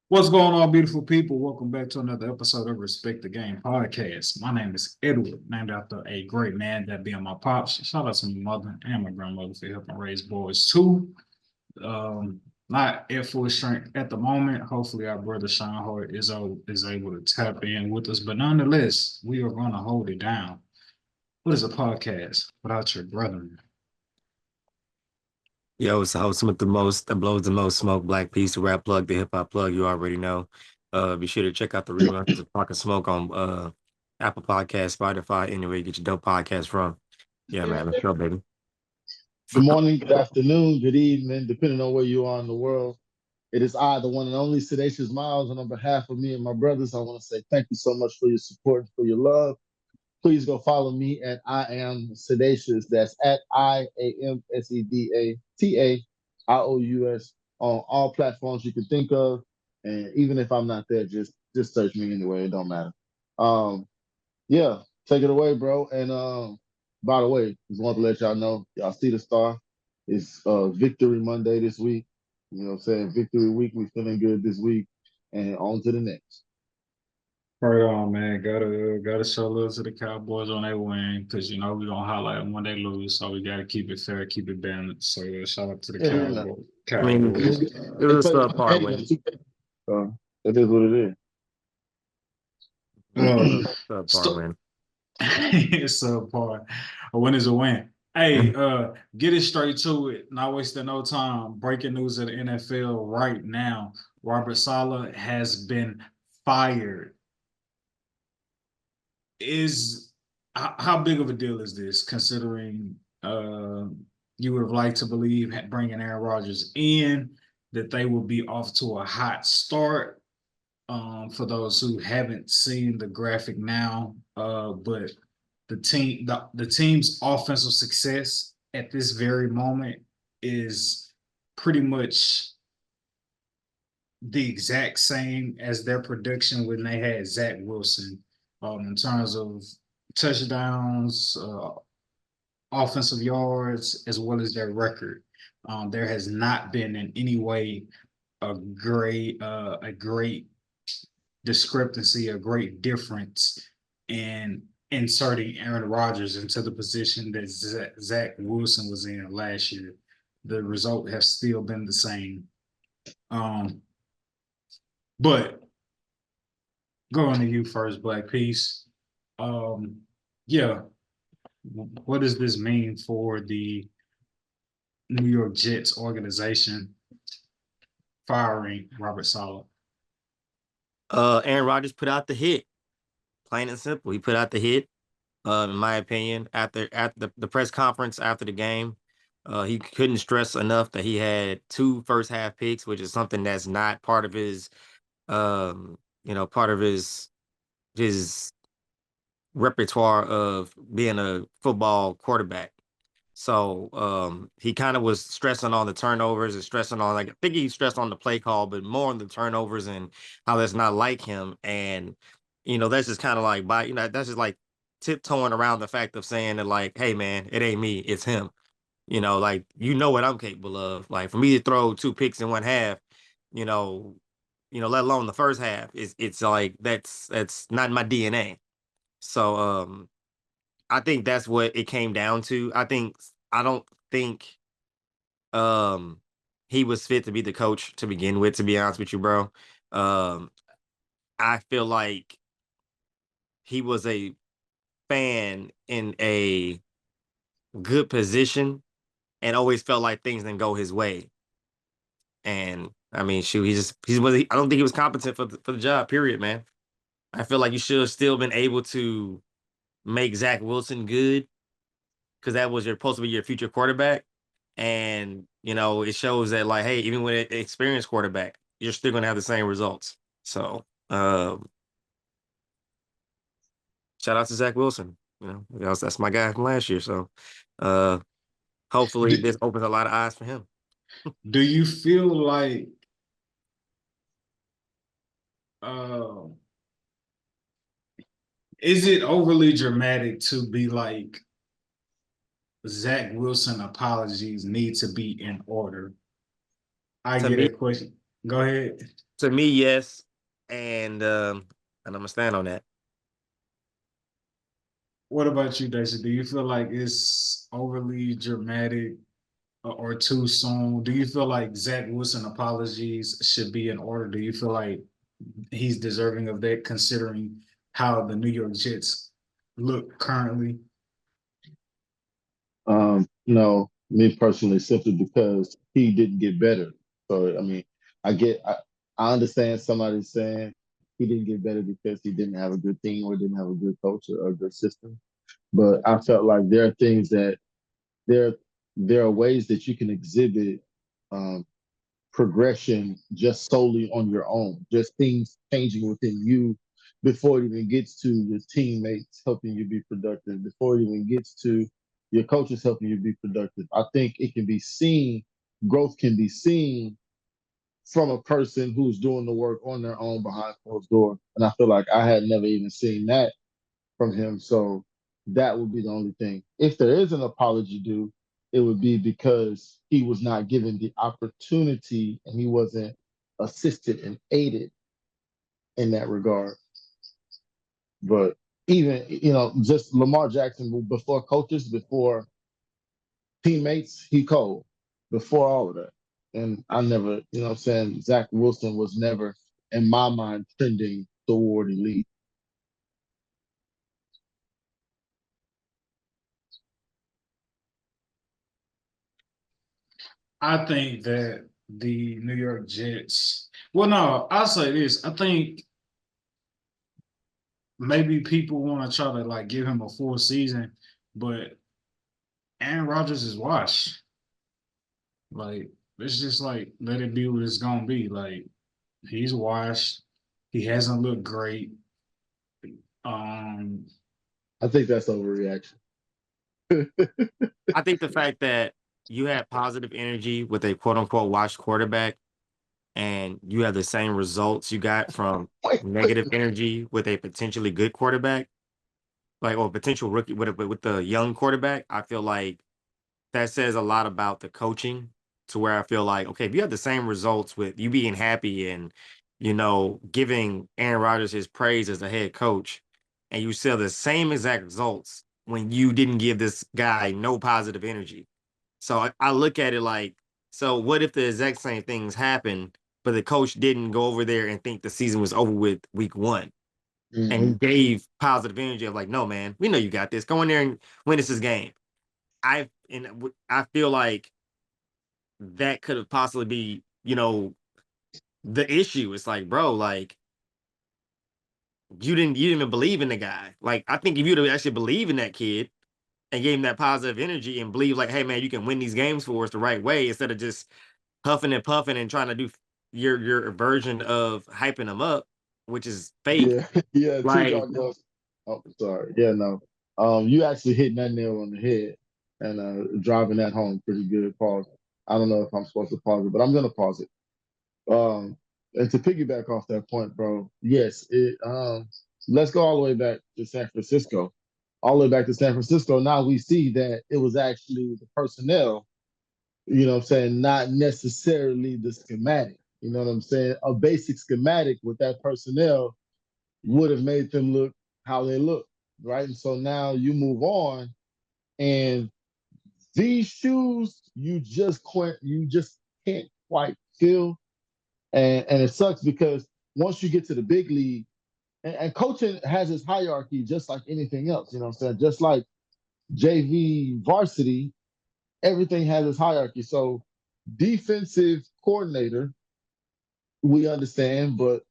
What's going on, beautiful people? Welcome back to another episode of Respect the Game podcast. My name is Edward, named after a great man, that being my pops. Shout out to my mother and my grandmother for helping raise boys too. Not at full strength at the moment. Hopefully, our brother Sean Hart is able to tap in with us, but nonetheless, we are going to hold it down. What is a podcast without your brethren? Yo, it's the host with the most that blows the most smoke, Black Piece, the rap plug, the hip hop plug, you already know. Be sure to check out the reruns of Talking Smoke on Apple Podcasts, Spotify, anywhere you get your dope podcast from. Yeah, man, let's go, baby. Good morning, good afternoon, good evening, depending on where you are in the world. It is I, the one and only Sedacious Miles, and on behalf of me and my brothers, I want to say thank you so much for your support and for your love. Please go follow me at I am Sedacious. That's at IAMSEDATAIOUS on all platforms you can think of. And even if I'm not there, just search me anyway. It don't matter. Um, yeah, take it away, bro. And by the way, just want to let y'all know, y'all see the star. It's Victory Monday this week. You know what I'm saying? Victory week. We feeling good this week. And on to the next. Right on, man. Gotta show love to the Cowboys on their win because we gonna highlight them when they lose. So we gotta keep it fair, keep it balanced. So shout out to the Yeah, you know. Cowboys. I mean, Cowboys. it They was a played the subpar game in win. 2K. So it is what it It Uh, was a subpar st- win. it's a part. A win is a win. Hey, get it straight to it. Not wasting no time. Breaking news of the NFL right now. Robert Saleh has been fired. Is how big of a deal is this, considering you would have liked to believe bringing Aaron Rodgers in that they will be off to a hot start. For those who haven't seen the graphic now, but the team's offensive success at this very moment is pretty much the exact same as their production when they had Zach Wilson, in terms of touchdowns, offensive yards, as well as their record. There has not been in any way a great discrepancy, a great difference in inserting Aaron Rodgers into the position that Zach Wilson was in last year. The result has still been the same. Um, but going to you first, Black Peace. Um, yeah, what does this mean for the New York Jets organization firing Robert Saleh? Aaron Rodgers put out the hit, plain and simple. He put out the hit. In my opinion, at the press conference after the game, he couldn't stress enough that he had two first half picks, which is something that's not part of his part of his repertoire of being a football quarterback. So he kind of was stressing on the turnovers and stressing on, like, I think he stressed on the play call, but more on the turnovers and how that's not like him. And that's just kind of like that's just like tiptoeing around the fact of saying that, like, hey man, it ain't me, it's him. Like, what I'm capable of. Like, for me to throw two picks in one half, you know, let alone the first half, it's like that's not my DNA. So I think that's what it came down to. I don't think um he was fit to be the coach to begin with, to be honest with you, bro. Um I feel like he was a fan in a good position and always felt like things didn't go his way. And I mean, shoot, I don't think he was competent for the job, period, man. I feel like you should have still been able to make Zach Wilson good, because that was supposed to be your future quarterback. And, it shows that, like, hey, even with an experienced quarterback, you're still going to have the same results. So, shout out to Zach Wilson. That's my guy from last year. So, uh, hopefully Do, this opens a lot of eyes for him. do you feel like uh, is it overly dramatic to be like Zach Wilson apologies need to be in order? I To get me, that question. Go ahead. To me, yes, and I'm gonna stand on that. What about you, Daisy? Do you feel like it's overly dramatic or too soon? Do you feel like Zach Wilson apologies should be in order? Do you feel like he's deserving of that, considering how the New York Jets look currently? No, me personally, simply because he didn't get better. So I mean, I understand somebody saying he didn't get better because he didn't have a good team or didn't have a good coach or a good system. But I felt like there are things that there there are ways that you can exhibit um, progression just solely on your own, just things changing within you before it even gets to your teammates helping you be productive, before it even gets to your coaches helping you be productive. I think it can be seen, growth can be seen from a person who's doing the work on their own behind closed doors. And I feel like I had never even seen that from him. So that would be the only thing. If there is an apology due, it would be because he was not given the opportunity and he wasn't assisted and aided in that regard. But even, just Lamar Jackson before coaches, before teammates, he cold before all of that. And I never, what I'm saying, Zach Wilson was never, in my mind, trending toward elite. I think that the New York Jets. Well, no, I'll say this. I think maybe people want to try to like give him a full season, but Aaron Rodgers is washed. Like it's just like let it be what it's gonna be. Like he's washed. He hasn't looked great. Um, I think that's overreaction. I think the fact that you had positive energy with a quote unquote washed quarterback, and you have the same results you got from Wait, negative energy with a potentially good quarterback, like or potential rookie with the young quarterback. I feel like that says a lot about the coaching to where I feel like, okay, if you have the same results with you being happy and, giving Aaron Rodgers his praise as a head coach, and you sell the same exact results when you didn't give this guy no positive energy. So I look at it like, so what if the exact same things happen, but the coach didn't go over there and think the season was over with week one? And he mm, gave positive energy of like, no, man, we know you got this. Go in there and win us this game. I feel like that could have possibly be, the issue. It's like, bro, like you didn't even believe in the guy. Like, I think if you'd have actually believed in that kid and gave him that positive energy and believe like, hey man, you can win these games for us the right way instead of just huffing and puffing and trying to do your version of hyping them up, which is fake. yeah, yeah, two Like, John Jones. Oh, sorry. Yeah, no. You actually hitting that nail on the head and driving that home pretty good. Pause. I don't know if I'm supposed to pause it, but I'm gonna pause it. Um, and to piggyback off that point, bro, yes, let's go all the way back to San Francisco. All the way back to San Francisco. Now we see that it was actually the personnel, what I'm saying, not necessarily the schematic. You know what I'm saying? A basic schematic with that personnel would have made them look how they look, right? And so now you move on, and these shoes you just can't quite fill, and it sucks because once you get to the big league, and coaching has its hierarchy just like anything else. You know what I'm saying? Just like JV varsity, everything has its hierarchy. So defensive coordinator, we understand, but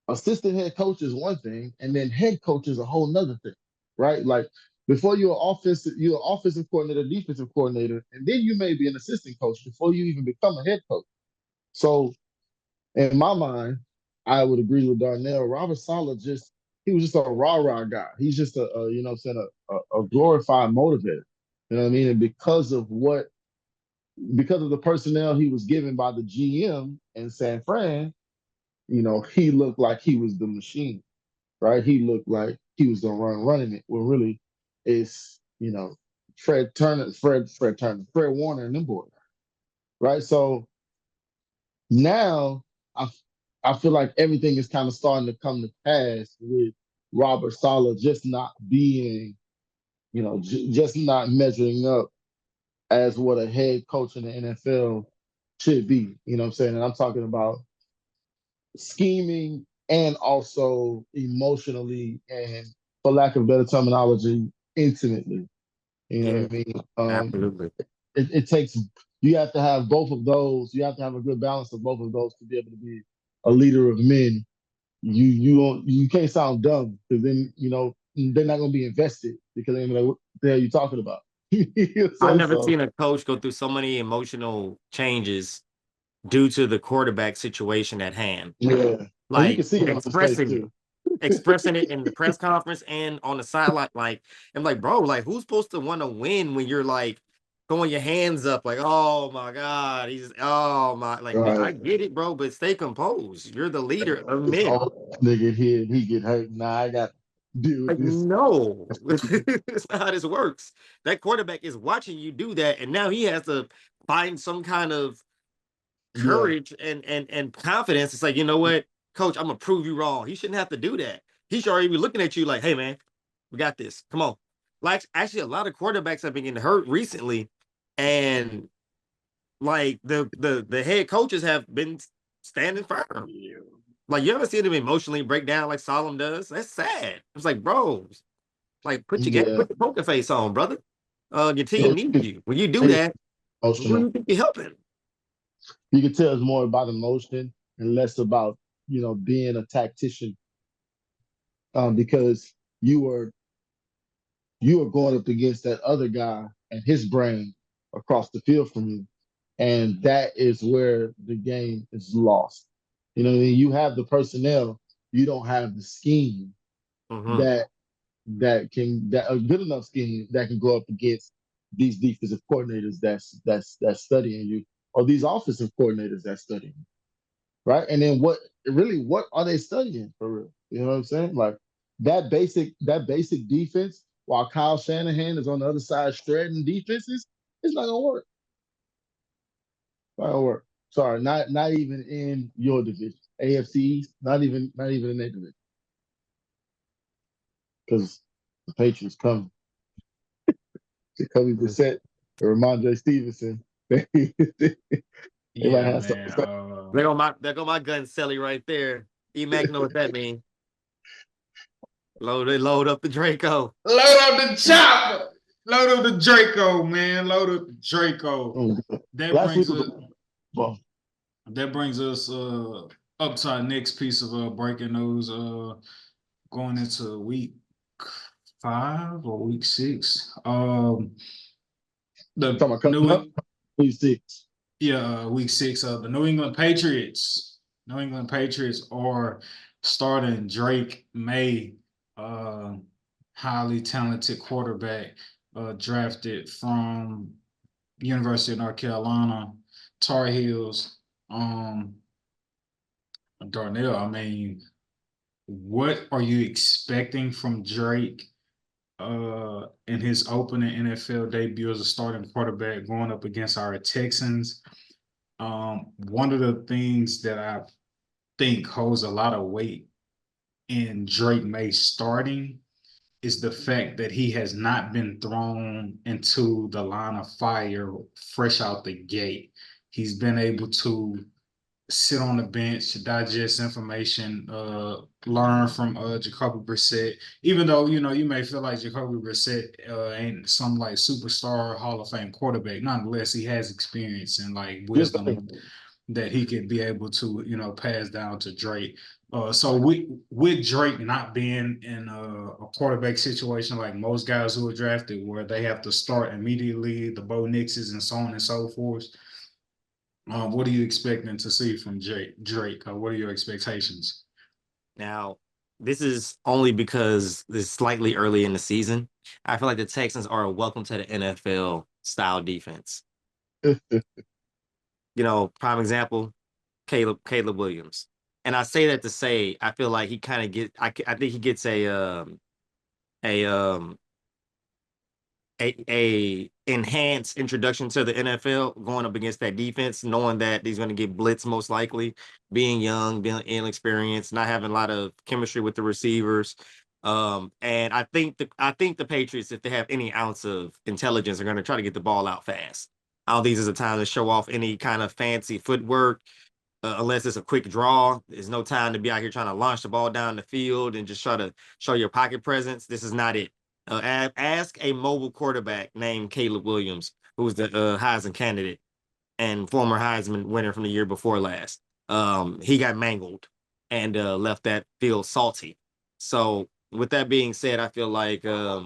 assistant head coach is one thing, and then head coach is a whole nother thing, right? Like before you're an offensive coordinator, defensive coordinator, and then you may be an assistant coach before you even become a head coach. So in my mind, I would agree with Darnell. Robert Saleh he was just a rah-rah guy. He's just what I'm saying, a glorified motivator. You know what I mean? And because of the personnel he was given by the GM in San Fran, he looked like he was the machine, right? He looked like he was gonna running it. Well, really, it's Fred Warner, and them boys, right? So Now I I feel like everything is kind of starting to come to pass with Robert Saleh just not being, just not measuring up as what a head coach in the NFL should be. You know what I'm saying? And I'm talking about scheming and also emotionally and, for lack of better terminology, intimately. You know Yeah, what I mean? absolutely. It takes, you have to have both of those. You have to have a good balance of both of those to be able to be a leader of men. You can't sound dumb, because then they're not going to be invested, because they're gonna be like, what the hell are you talking about? I've so never so seen a coach go through so many emotional changes due to the quarterback situation at hand. yeah, and you can Like see it on his face too. expressing it in the press conference and on the sideline. Like, I'm like, bro, like, who's supposed to want to win when you're like throwing your hands up, like, oh my God, oh my, like, I Right. get it, bro, but stay composed. You're the leader of This men. old nigga here, he get hurt. Nah, I got to deal with Like, this. no, it's not how this works. That quarterback is watching you do that, and now he has to find some kind of Yeah, courage and confidence. It's like, you know what, coach, I'm gonna prove you wrong. He shouldn't have to do that. He should already be looking at you like, hey man, we got this. Come on. Like, actually, a lot of quarterbacks have been getting hurt recently, and like the head coaches have been standing firm. Like, you ever see them emotionally break down like Solemn does? That's sad. It's like, bro, like, yeah, put your poker face on, brother. Your yeah. team needs you. When you do It's that, who do emotional. you think you're helping? You can tell it's more about emotion and less about being a tactician, because you were going up against that other guy and his brain across the field from you, and that is where the game is lost. You know what I mean? You have the personnel, you don't have the scheme Mm-hmm. that that a good enough scheme that can go up against these defensive coordinators that's studying you, or these offensive coordinators that's studying you, right? And then what are they studying for real? You know what I'm saying? Like that basic defense, while Kyle Shanahan is on the other side shredding defenses, it's not gonna work. Not gonna work. Sorry, not even in your division, AFC East, not even in their division, because the Patriots come. Jacoby Brissett or Ramondre Stevenson, they might Yeah, have man. something. There go my gun celly right there. E-Mac know what that means. Load up the Draco. Load up the chopper. Load up the Draco, man. Load up the Draco. Oh, That last week brings was us. a well, That brings us up to our next piece of breaking news. Going into week 5 or week 6. The talking about coming up, week 6. week 6 of the New England Patriots. New England Patriots are starting Drake Maye, uh, highly talented quarterback, drafted from University of North Carolina, Tar Heels. Darnell, I mean, what are you expecting from Drake in his opening NFL debut as a starting quarterback going up against our Texans? One of the things that I think holds a lot of weight in Drake May starting is the fact that he has not been thrown into the line of fire fresh out the gate. He's been able to sit on the bench to digest information, learn from Jacoby Brissett. Even though you may feel like Jacoby Brissett ain't some like superstar Hall of Fame quarterback, nonetheless he has experience and like Yes, wisdom that he could be able to pass down to Drake. So with Drake not being in a quarterback situation like most guys who are drafted, where they have to start immediately, the Bo Nixes and so on and so forth. What are you expecting to see from Drake? What are your expectations? Now, this is only because it's slightly early in the season. I feel like the Texans are a welcome to the NFL style defense. Prime example, Caleb Williams. And I say that to say I feel like he kind of I think he gets a a enhanced introduction to the NFL, going up against that defense, knowing that he's going to get blitzed most likely, being young, being inexperienced, not having a lot of chemistry with the receivers. And I think the Patriots, if they have any ounce of intelligence, are going to try to get the ball out fast. I don't think this is a time to show off any kind of fancy footwork. Unless it's a quick draw, there's no time to be out here trying to launch the ball down the field and just try to show your pocket presence. This is not it. Ask a mobile quarterback named Caleb Williams, who's the Heisman candidate and former Heisman winner from the year before last. He got mangled and left that field salty. So with that being said, I feel like I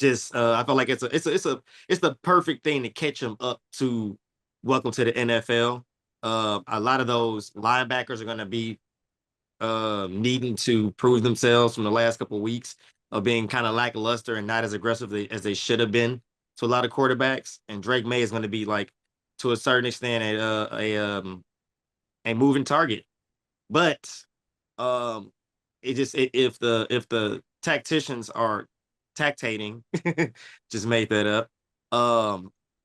feel like it's the perfect thing to catch him up to welcome to the NFL. A lot of those linebackers are going to be needing to prove themselves from the last couple of weeks of being kind of lackluster and not as aggressive as they should have been to a lot of quarterbacks. And Drake May is going to be like, to a certain extent, a moving target. But if the tacticians are tactating, just made that up.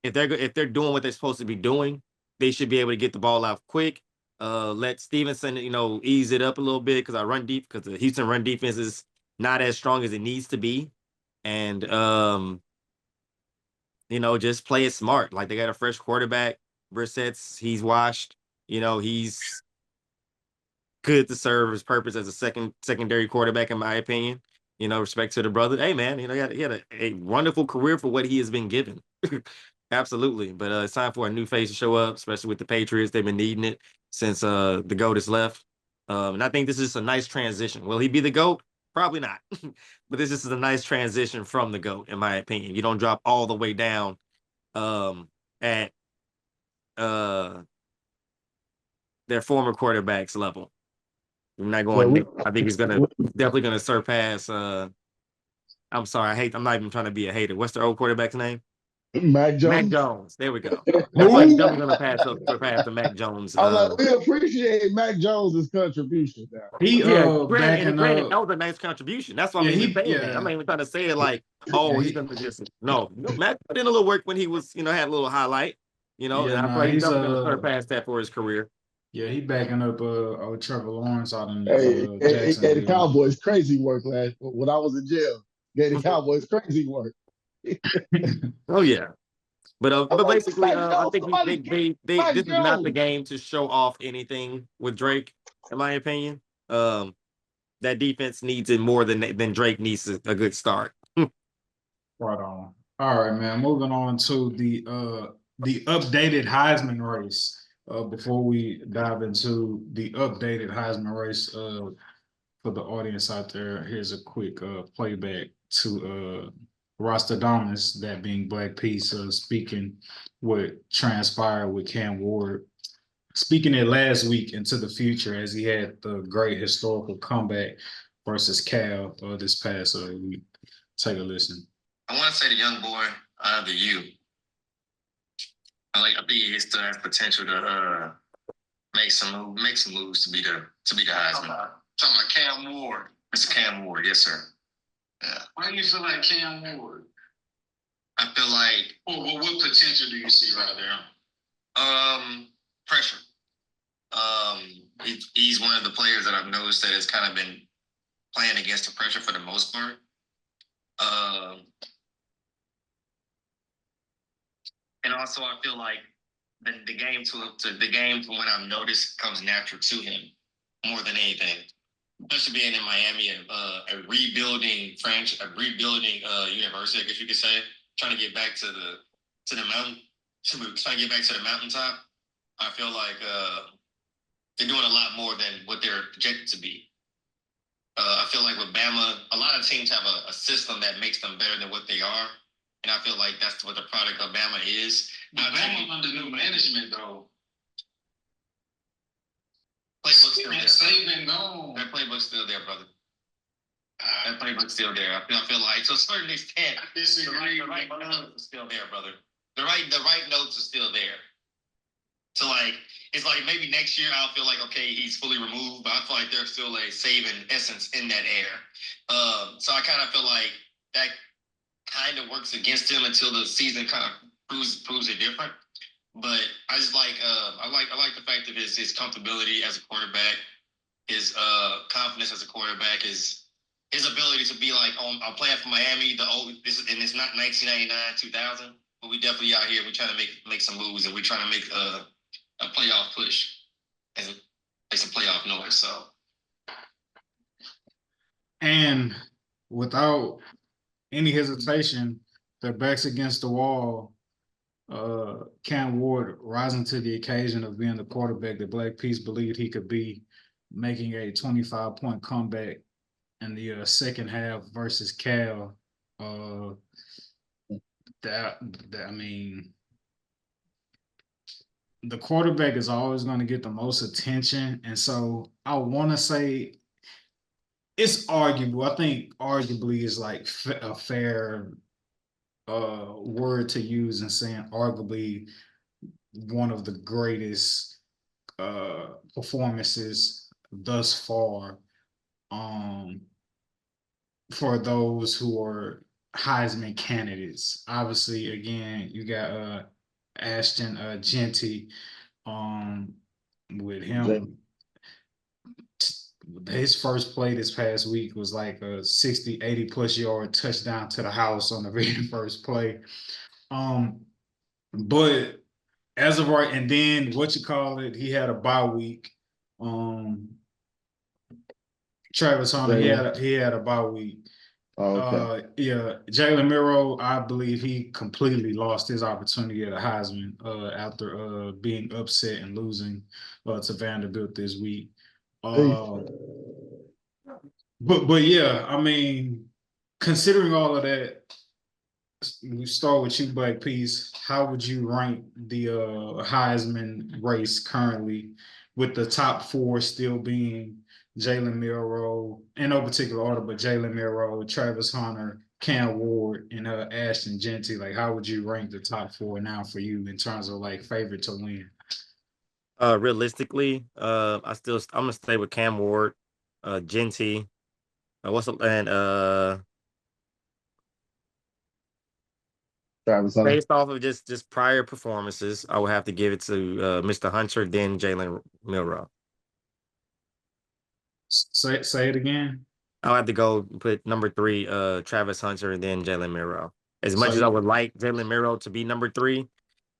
If they're doing what they're supposed to be doing, they should be able to get the ball out quick. Let Stevenson, ease it up a little bit because the Houston run defense is not as strong as it needs to be. And just play it smart. Like, they got a fresh quarterback. He's washed. He's good to serve his purpose as a secondary quarterback, in my opinion. Respect to the brother. Hey, man, he had a wonderful career for what he has been given. Absolutely. But it's time for a new face to show up, especially with the Patriots. They've been needing it since the GOAT has left. And I think this is a nice transition. Will he be the GOAT? Probably not. But this is a nice transition from the GOAT, in my opinion. You don't drop all the way down at their former quarterback's level. I'm not going. I think he's definitely gonna surpass. I'm sorry, I'm not even trying to be a hater. What's the old quarterback's name? Mac Mac Jones. Jones. There we go. Everybody's definitely gonna surpass the Mac Jones. I'm like, we appreciate Mac Jones' contribution now. He granted, backing up. that was a nice contribution. That's why Yeah, I'm even saying yeah. that. I'm not even trying to say it like, oh, he's gonna just Mac put in a little work when he was, had a little highlight, and I feel like he's definitely gonna surpass that for his career. Yeah, he backing up Trevor Lawrence out in Hey, Jacksonville. the Cowboys crazy work when I was in jail. Gave the Cowboys crazy work. Oh yeah. But basically, I think this is not the Jones. game to show off anything with Drake, in my opinion. That defense needs it more than Drake needs a good start. Right on. All right, man. Moving on to the updated Heisman race. Before we dive into the updated Heisman race, for the audience out there, here's a quick playback to Rostradamus, that being Black Peace, speaking what transpired with Cam Ward, speaking it last week into the future as he had the great historical comeback versus Cal this past week. Take a listen. I want to say the young boy out of the U. I think he still has potential to make some moves to be the Heisman. Talking about Cam Ward. Mr. Cam Ward, yes, sir. Yeah. Why do you feel like Cam Ward? I feel like. Well, what potential do you see right there? Pressure. He's one of the players that I've noticed that has kind of been playing against the pressure for the most part. And also, I feel like the game from what I've noticed comes natural to him more than anything. Especially being in Miami, a rebuilding university, I guess you could say, trying to get back to the mountaintop. I feel like they're doing a lot more than what they're projected to be. I feel like with Bama, a lot of teams have a system that makes them better than what they are. And I feel like that's what the product of Bama is. Bama under new management, though. Playbook's still there. That playbook's still there, brother. That playbook's still there. I feel like, to a certain extent, the right notes are still there, brother. The right notes are still there. So, it's like maybe next year I'll feel like, okay, he's fully removed, but I feel like there's still a saving essence in that air. So I kind of feel like that kind of works against him until the season kind of proves it different. But I just like I like the fact of his comfortability as a quarterback, his confidence as a quarterback, his ability to be like, oh, I'm playing for Miami. And it's not 1999, 2000, but we definitely out here. We're trying to make some moves, and we're trying to make a playoff push and make some playoff noise. So, And without any hesitation, their backs against the wall. Cam Ward rising to the occasion of being the quarterback that Black Peace believed he could be, making a 25-point comeback in the second half versus Cal. That I mean, the quarterback is always going to get the most attention, and so I want to say it's arguable. I think arguably is like a fair word to use in saying arguably one of the greatest performances thus far for those who are Heisman candidates. Obviously, again, you got Ashton Genty with him. His first play this past week was like a 60, 80 plus yard touchdown to the house on the very first play. But as of right, and then what you call it, he had a bye week. Travis Hunter, he had a bye week. Oh, okay. Yeah, Jalen Miro, I believe he completely lost his opportunity at a Heisman after being upset and losing to Vanderbilt this week. But yeah, I mean, considering all of that, we start with you, Black Peace. How would you rank the Heisman race currently, with the top four still being Jalen Milroe, in no particular order, but Jalen Milroe, Travis Hunter, Cam Ward, and Ashton Genty? Like, how would you rank the top four now for you in terms of like favorite to win? Realistically, I'm gonna stay with Cam Ward, Genty, Travis Hunter. based off of just prior performances, I would have to give it to Mr. Hunter, then Jalen Milroe. Say it again. I'll have to go put number 3, Travis Hunter, and then Jalen Milroe. As much So as I would like Jalen Milroe to be number 3,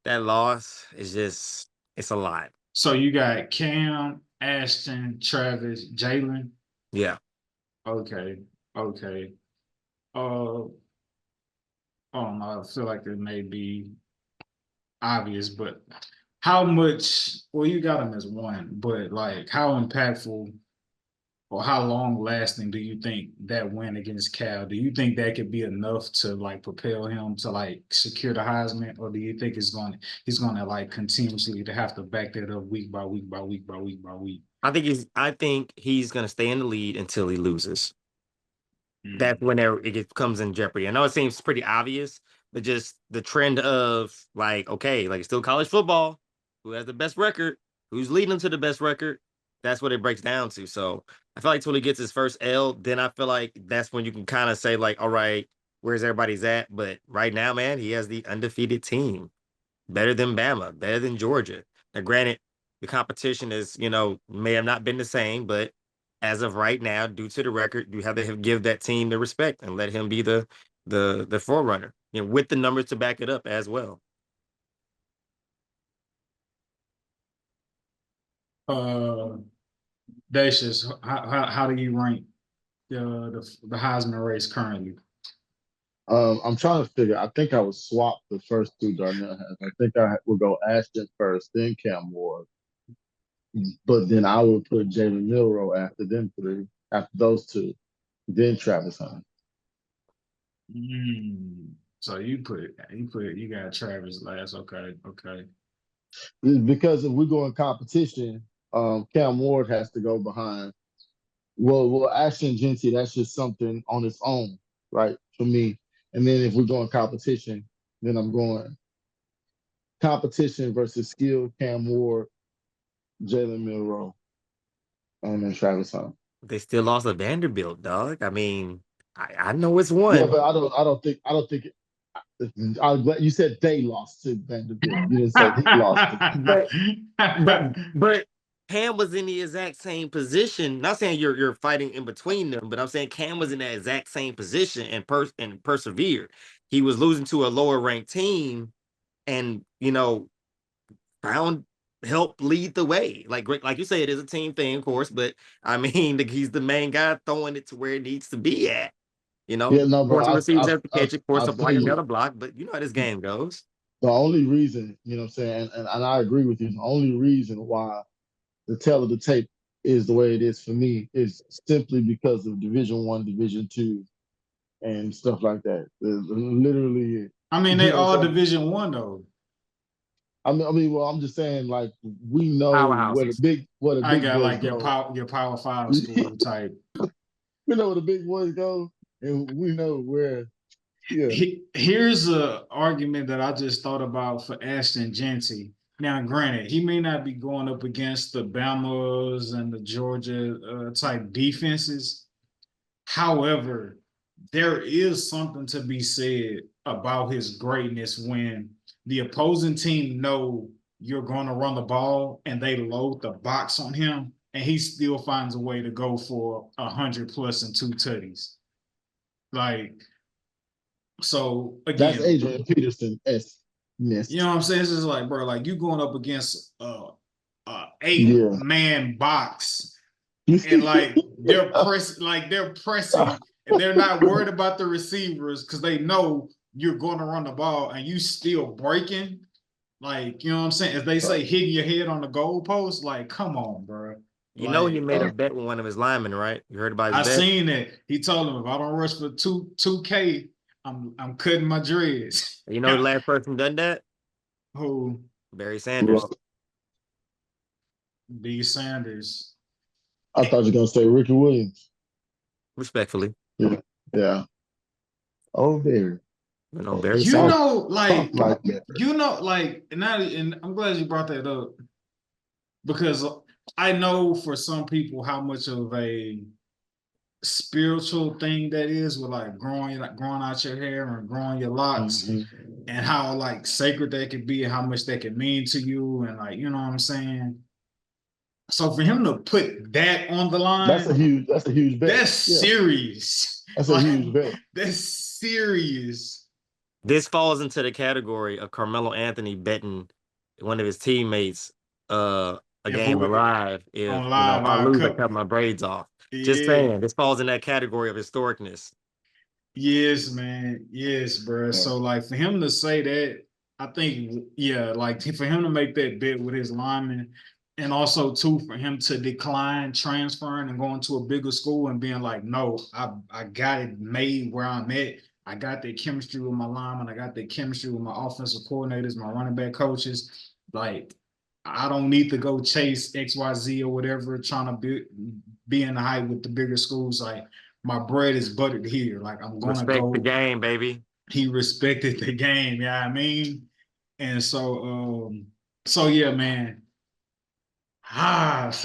that loss is it's a lot. So you got Cam, Ashton, Travis, Jalen. Yeah. Okay. I don't know. I feel like it may be obvious, but how much? Well, you got him as one, but like, how impactful or how long lasting do you think that win against Cal? Do you think that could be enough to like propel him to like secure the Heisman, or do you think he's going to like continuously to have to back that up week by week by week by week by week? I think he's gonna stay in the lead until he loses. That's whenever it comes in jeopardy. I know it seems pretty obvious, but just the trend of like, okay, like it's still college football. Who has the best record? Who's leading to the best record? That's what it breaks down to. So I feel like until he gets his first L, then I feel like that's when you can kind of say like, all right, where's everybody's at? But right now, man, he has the undefeated team, better than Bama, better than Georgia. Now, granted, the competition is, may have not been the same, but as of right now, due to the record, you have to give that team the respect and let him be the forerunner, with the numbers to back it up as well. Dacius, how do you rank the Heisman race currently? I'm trying to figure. I think I would swap the first two Darnell has. I think I would go Ashton first, then Cam Ward. But then I would put Jalen Milroe after them three, after those two, then Travis Hunter. So you got Travis last. Okay. Because if we go in competition, Cam Ward has to go behind. Well, Ashton Genty, that's just something on its own, right? For me. And then if we go in competition, then I'm going competition versus skill, Cam Ward, Jalen Milroe, and then Travis Hunter. They still lost to Vanderbilt, dog. I mean, I know it's Yeah, one. but I don't think I'm glad you said they lost to Vanderbilt. You didn't say he lost to. But but Cam was in the exact same position. Not saying you're fighting in between them, but I'm saying Cam was in that exact same position and persevered. He was losing to a lower ranked team, and found help lead the way. Like you say, it is a team thing, of course, but I mean, he's the main guy throwing it to where it needs to be at. Yeah, no, Of bro. course, the receivers have to catch it. Of course, I'll the tell blocker got you. to block, but you know how this game goes. The only reason, you know what I'm saying, and I agree with you, the only reason why the tail of the tape is the way it is for me is simply because of Division I, Division II, and stuff like that. Literally, I mean, you they know what all I'm saying? Division One though. Well, I'm just saying, like, we know Powerhouses. where the I big got boys like go. your power five school type. We know where the big boys go, and we know where, yeah. Here's a argument that I just thought about for Ashton Jeanty. Now, granted, he may not be going up against the Bamas and the Georgia type defenses. However, there is something to be said about his greatness when the opposing team know you're going to run the ball and they load the box on him, and he still finds a way to go for 100+ and 2 tutties. Like, so That's again, Adrian Peterson you know missed. what I'm saying? It's just like, bro, like you going up against a Yeah. 8-man box, and like they're pressing, and they're not worried about the receivers because they know you're going to run the ball, and you still breaking. Like, you know what I'm saying? As they say, hitting your head on the goalpost. Like, come on, bro. He Like, made a bet with one of his linemen, right? You heard about his I bet? seen it. He told him if I don't rush for 2K, I'm cutting my dreads. You know the last person done that? Who? Barry Sanders. D. Sanders. I thought you were gonna say Ricky Williams. Respectfully. Yeah. Yeah. Oh, there. Barry You Sanders. know, like, Like that. and I'm glad you brought that up because I know for some people how much of a spiritual thing that is with like growing out your hair and growing your locks, and how like sacred that could be and how much that could mean to you, and like, you know what I'm saying? So for him to put that on the That's a line, huge bet. that's Yeah. serious. That's a Like, huge bet. that's serious. This falls into the category of Carmelo Anthony betting one of his teammates a If game alive if on live, I I lose, I cut. cut my braids off. Just Yeah. saying, this falls in that category of historicness. Yes, man. Yes, bro. Yeah. So like for him to say that, I think, yeah, like for him to make that bet with his lineman, and also too for him to decline transferring and going to a bigger school and being like, no, I got it made where I'm at. I got that chemistry with my lineman. I got that chemistry with my offensive coordinators, my running back coaches. Like, I don't need to go chase XYZ or whatever, trying to be in the hype with the bigger schools. Like, my bread is buttered here. Like, I'm gonna Respect the go. game, baby. He respected the game, yeah, I mean. And so yeah, man. Last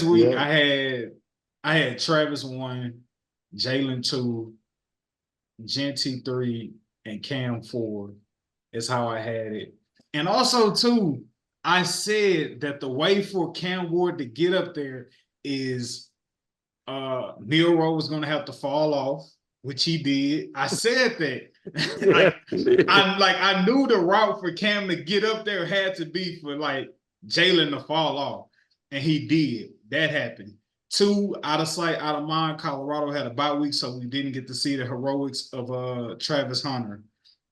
week Yeah. I had Travis 1, Jalen 2, Genty 3, and Cam 4 is how I had it. And also too, I said that the way for Cam Ward to get up there is Neil Rowe was gonna have to fall off, which he did. I said that. I knew the route for Cam to get up there had to be for like Jalen to fall off. And he did. That happened. 2, out of sight, out of mind. Colorado had a bye week, so we didn't get to see the heroics of Travis Hunter.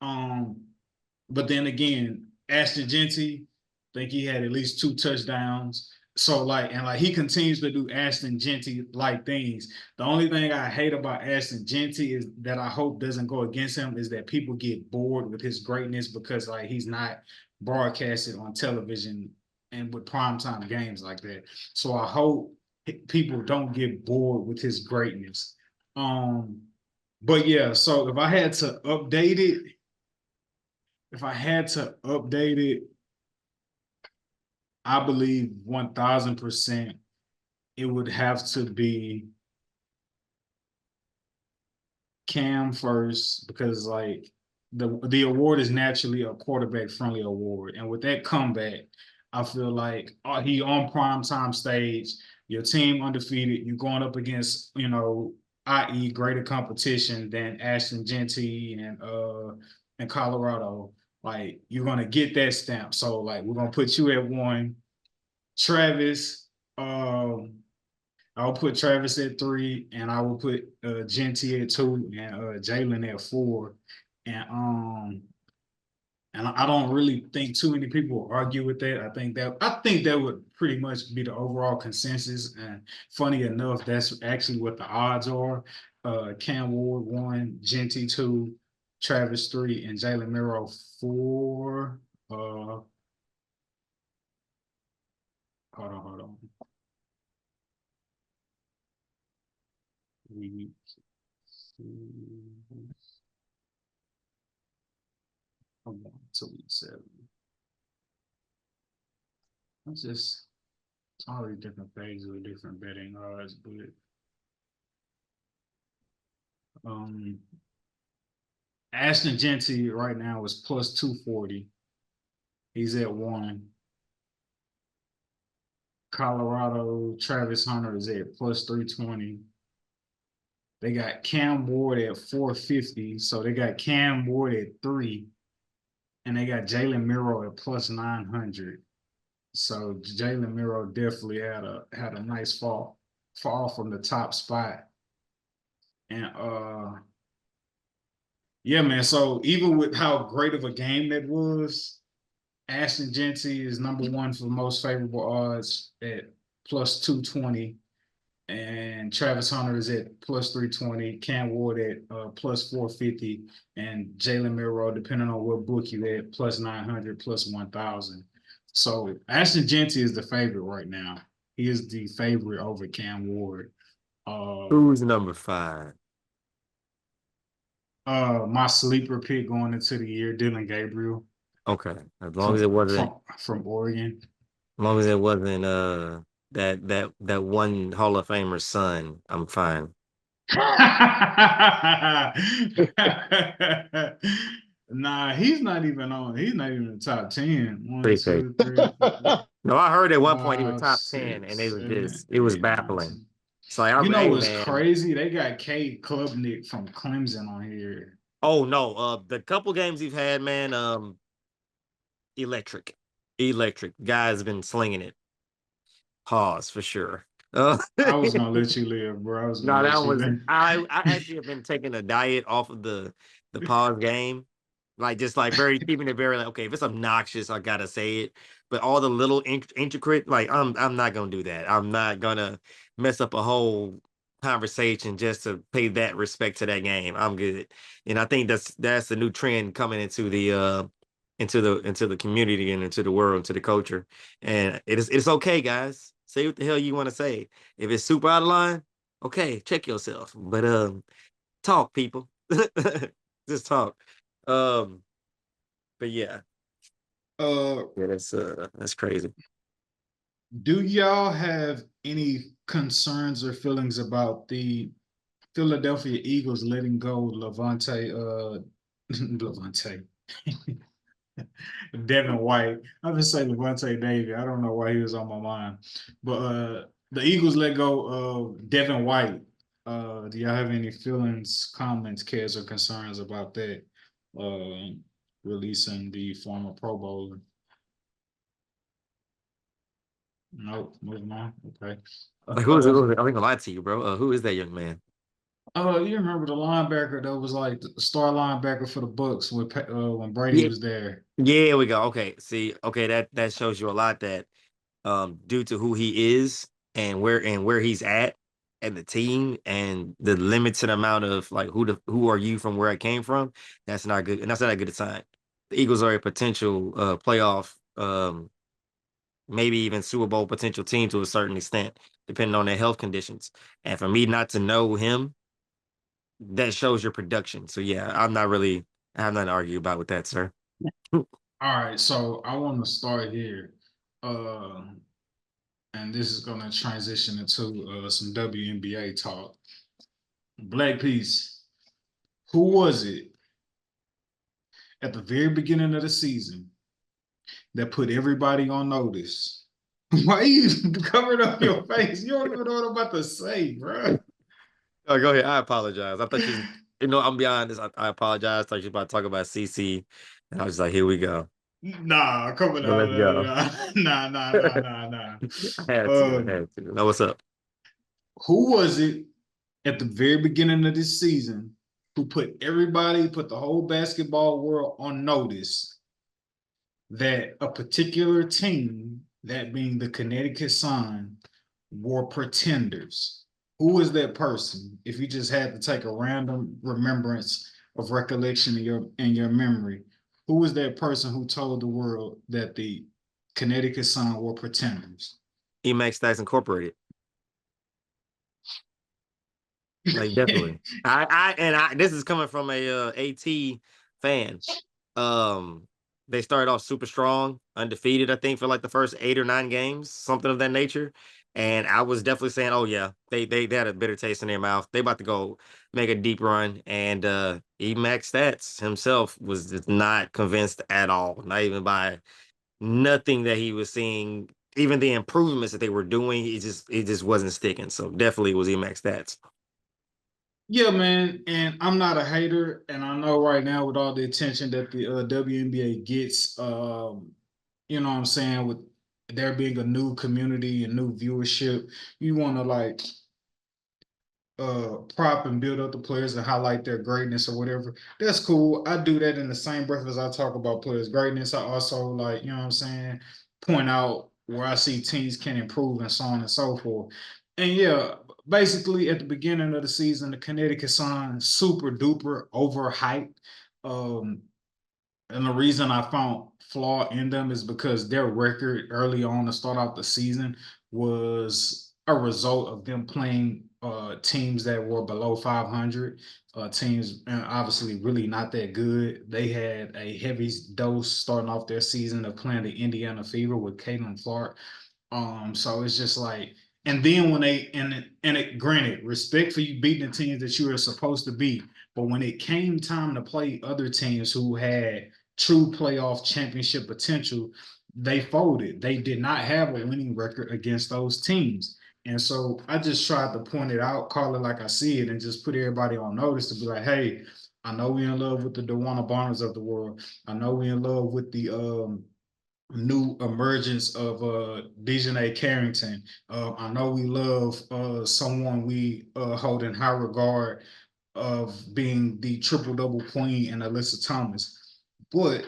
But then again, Ashton Jeanty, I think he had at least 2 touchdowns. So he continues to do Ashton Jeanty like things. The only thing I hate about Ashton Jeanty is that I hope doesn't go against him is that people get bored with his greatness because like he's not broadcasted on television and with primetime games like that. So I hope people don't get bored with his greatness. But yeah, so if I had to update it, I believe 1000% it would have to be Cam first because like the award is naturally a quarterback friendly award, and with that comeback, I feel like he on prime time stage. Your team undefeated. You're going up against i.e. greater competition than Ashton Genty and Colorado. Like you're gonna get that stamp. So like we're gonna put you at 1. Travis, I'll put Travis at 3, and I will put Genty at 2, and Jalen at 4. And I don't really think too many people will argue with that. I think that would pretty much be the overall consensus. And funny enough, that's actually what the odds are. Cam Ward 1, Genty 2, Travis 3, and Jalen Miro 4. Hold on. Week 7. It's just all these different phases with different betting odds, but Ashton Genty right now is plus 240. He's at 1. Colorado Travis Hunter is at plus 320. They got Cam Ward at 450. So they got Cam Ward at 3. And they got Jalen Miro at plus 900. So Jalen Miro definitely had a nice fall from the top spot. And yeah, man. So even with how great of a game that was, Ashton Genty is number 1 for most favorable odds at plus 220. And Travis Hunter is at plus 320, Cam Ward at plus 450, and Jalen Miro, depending on what book you at, plus 900, plus 1,000. So Ashton Genty is the favorite right now. He is the favorite over Cam Ward. Who's number 5? My sleeper pick going into the year, Dylan Gabriel. Okay, as long as it wasn't from Oregon. As long as it wasn't that one Hall of Famer's son, I'm fine. Nah, he's not even in the top 10. 1, Pretty 2, 3, 4, No, I heard at one point he was 5, top 10, 6, and it was 7, just it was 8, 9, baffling. 10. So like, Hey, what's man. crazy? They got Cade Klubnik from Clemson on here. Oh no, the couple games he's had, man, electric. Guy's been slinging it. Pause for sure. I was gonna let you live, bro. I was gonna let you live. I actually have been taking a diet off of the pause game. Like just like keeping it very like, okay, if it's obnoxious, I gotta say it. But all the little intricate, like I'm not gonna do that. I'm not gonna mess up a whole conversation just to pay that respect to that game. I'm good. And I think that's the new trend coming into the community and into the world, into the culture. And it's okay, guys. Say what the hell you want to say. If it's super out of line, okay, check yourself. But talk, people. Just talk. But yeah. Yeah, that's crazy. Do y'all have any concerns or feelings about the Philadelphia Eagles letting go Levante Devin White? I've been saying Levante David. I don't know why he was on my mind. But the Eagles let go of Devin White. Do y'all have any feelings, comments, cares, or concerns about that? Releasing the former Pro Bowler. Nope, moving on. Okay. Like who is it? I ain't gonna lie to you, bro. Who is that young man? You remember the linebacker that was like the star linebacker for the Bucks when Brady was there? Yeah, we go. Okay, see, okay, that shows you a lot that due to who he is and where he's at and the team and the limited amount of like who are you from where I came from, that's not good, and that's not a good sign. The Eagles are a potential playoff, maybe even Super Bowl potential team to a certain extent, depending on their health conditions. And for me not to know him, that shows your production. So yeah, I have nothing to argue about with that, sir. All right, so I want to start here. And this is going to transition into some WNBA talk. Black Peace. Who was it at the very beginning of the season that put everybody on notice? Why you covered up your face? You don't even know what I'm about to say, bro. Oh, go ahead. I apologize. I thought I'm be honest. I apologize. I thought you were about to talk about CC. And I was like, here we go. Nah, come on, Well, let's go. nah. I had to. Know what's up? Who was it at the very beginning of this season who put the whole basketball world on notice that a particular team, that being the Connecticut Sun, were pretenders? Who was that person? If you just had to take a random remembrance of recollection in your memory, who was that person who told the world that the Connecticut Sun were pretenders? Emacs Stacks Incorporated. Like definitely. I this is coming from a AT fan. They started off super strong, undefeated, I think, for like the first 8 or 9 games, something of that nature. And I was definitely saying, oh yeah, they had a bitter taste in their mouth. They about to go make a deep run. And Emacs Stats himself was just not convinced at all, not even by nothing that he was seeing, even the improvements that they were doing, it just wasn't sticking. So definitely it was Emacs Stats. Yeah, man, and I'm not a hater, and I know right now with all the attention that the WNBA gets, you know what I'm saying, with there being a new community and new viewership, you want to like prop and build up the players and highlight their greatness or whatever. That's cool. I do that in the same breath as I talk about players' greatness. I also like, you know what I'm saying, point out where I see teams can improve and so on and so forth. And yeah, basically at the beginning of the season, the Connecticut Sun super duper overhyped. Um, and the reason I found flaw in them is because their record early on to start out the season was a result of them playing teams that were below 500, teams obviously really not that good. They had a heavy dose starting off their season of playing the Indiana Fever with Caitlin Clark. So it's just like, and then when they and it granted, respect for you beating the teams that you were supposed to beat, but when it came time to play other teams who had true playoff championship potential, they folded. They did not have a winning record against those teams. And so I just tried to point it out, call it like I see it, and just put everybody on notice to be like, hey, I know we're in love with the Dewana Bonners of the world. I know we're in love with the new emergence of Dejanay Carrington. I know we love someone we hold in high regard of being the triple double queen and Alyssa Thomas. But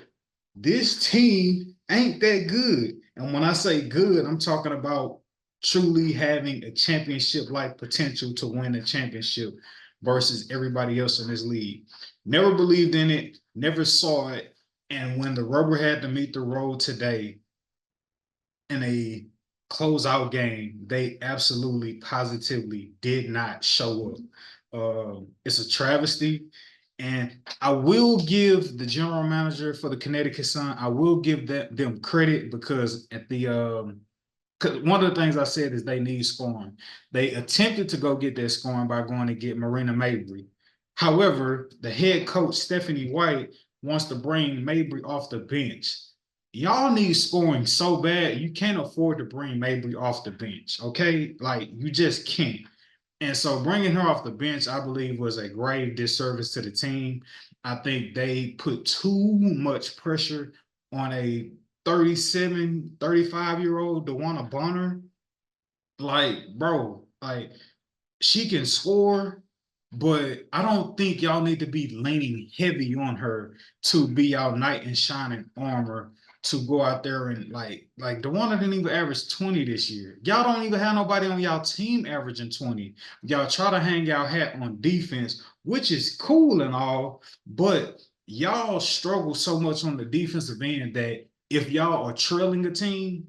this team ain't that good. And when I say good, I'm talking about truly having a championship like potential to win a championship versus everybody else in this league. Never believed in it, never saw it. And when the rubber had to meet the road today in a closeout game, they absolutely positively did not show up. It's a travesty. And I will give the general manager for the Connecticut Sun, I will give them credit because at the 'cause one of the things I said is they need scoring. They attempted to go get that scoring by going to get Marina Mabry. However, the head coach, Stephanie White, wants to bring Mabry off the bench. Y'all need scoring so bad, you can't afford to bring Mabry off the bench, okay? Like, you just can't. And so bringing her off the bench, I believe, was a grave disservice to the team. I think they put too much pressure on a 37, 35-year-old Dewana Bonner. Like, bro, like she can score, but I don't think y'all need to be leaning heavy on her to be y'all knight in shining armor to go out there and like the one that didn't even average 20 this year. Y'all don't even have nobody on y'all team averaging 20. Y'all try to hang y'all hat on defense, which is cool and all, but y'all struggle so much on the defensive end that if y'all are trailing a team,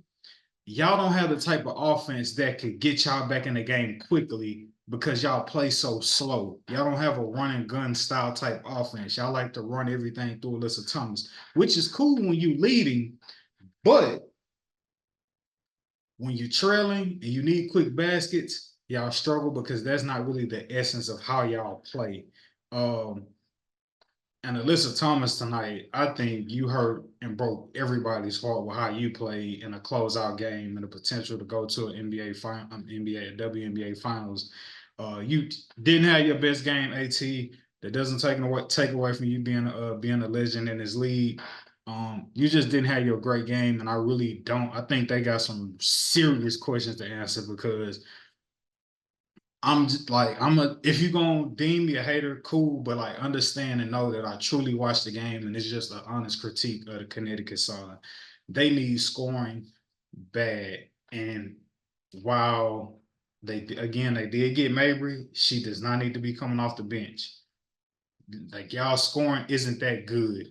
y'all don't have the type of offense that could get y'all back in the game quickly because y'all play so slow. Y'all don't have a run and gun style type offense. Y'all like to run everything through Alyssa Thomas, which is cool when you leading, but when you're trailing and you need quick baskets, y'all struggle because that's not really the essence of how y'all play. Um, And Alyssa Thomas tonight, I think you hurt and broke everybody's heart with how you played in a closeout game and the potential to go to an NBA final, NBA, WNBA finals. You didn't have your best game, AT. That doesn't take away from you being a legend in this league. You just didn't have your great game, and I really don't. I think they got some serious questions to answer because I'm just like if you're gonna deem me a hater, cool, but like understand and know that I truly watched the game and it's just an honest critique of the Connecticut Sun. They need scoring bad. And while they did get Mabry, she does not need to be coming off the bench. Like y'all scoring isn't that good.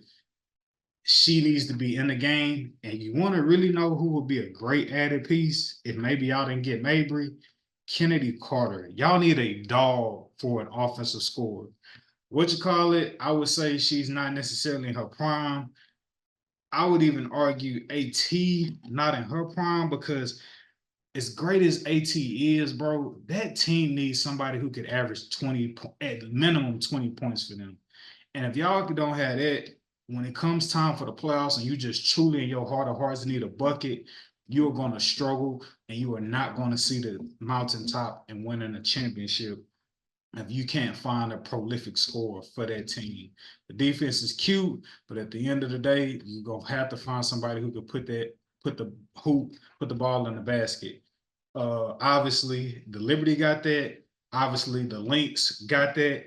She needs to be in the game. And you want to really know who would be a great added piece if maybe y'all didn't get Mabry? Kennedy Carter. Y'all need a dog for an offensive scorer. What you call it? I would say she's not necessarily in her prime. I would even argue AT not in her prime because as great as AT is, bro, that team needs somebody who could average 20 at minimum 20 points for them. And if y'all don't have that, when it comes time for the playoffs and you just truly in your heart of hearts need a bucket, you're going to struggle and you are not going to see the mountaintop and winning a championship if you can't find a prolific scorer for that team. The defense is cute, but at the end of the day, you're going to have to find somebody who can put the ball in the basket. Obviously, the Liberty got that. Obviously, the Lynx got that.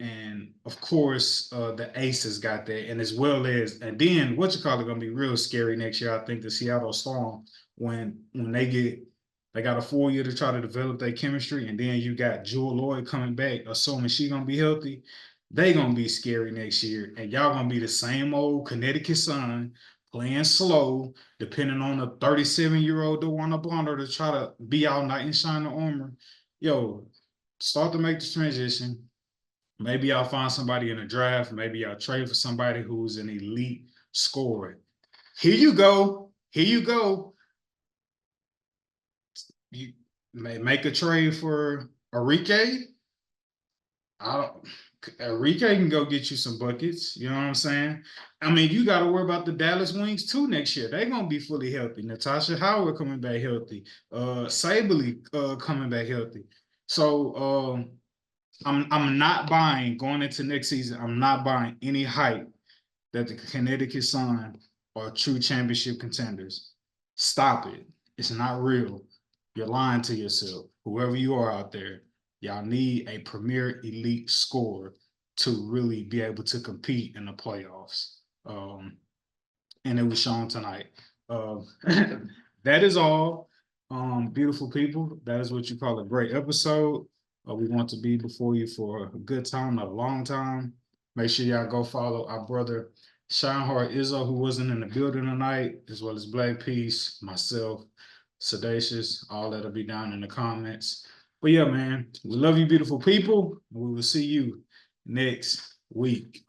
And of course, the Aces got that. And as well as, and then what you call it gonna be real scary next year. I think the Seattle Storm, when they got a full year to try to develop their chemistry, and then you got Jewel Lloyd coming back, assuming she's gonna be healthy. They gonna be scary next year, and y'all gonna be the same old Connecticut Sun playing slow, depending on a 37-year-old DeWanna Blonder to try to be all knight in shining armor. Yo, start to make the transition. Maybe I'll find somebody in a draft. Maybe I'll trade for somebody who's an elite scorer. Here you go. Here you go. You may make a trade for Enrique. Enrique can go get you some buckets. You know what I'm saying? I mean, you got to worry about the Dallas Wings too next year. They're gonna be fully healthy. Natasha Howard coming back healthy. Sabley coming back healthy. So I'm not buying going into next season. I'm not buying any hype that the Connecticut Sun are true championship contenders. Stop it. It's not real. You're lying to yourself. Whoever you are out there, y'all need a premier elite scorer to really be able to compete in the playoffs. And it was shown tonight. That is all. Beautiful people. That is what you call a great episode. We want to be before you for a good time, not a long time. Make sure y'all go follow our brother Shineheart Izzo, who wasn't in the building tonight, as well as Black Peace, myself, Sedacious. All that'll be down in the comments. But yeah, man, we love you, beautiful people. We will see you next week.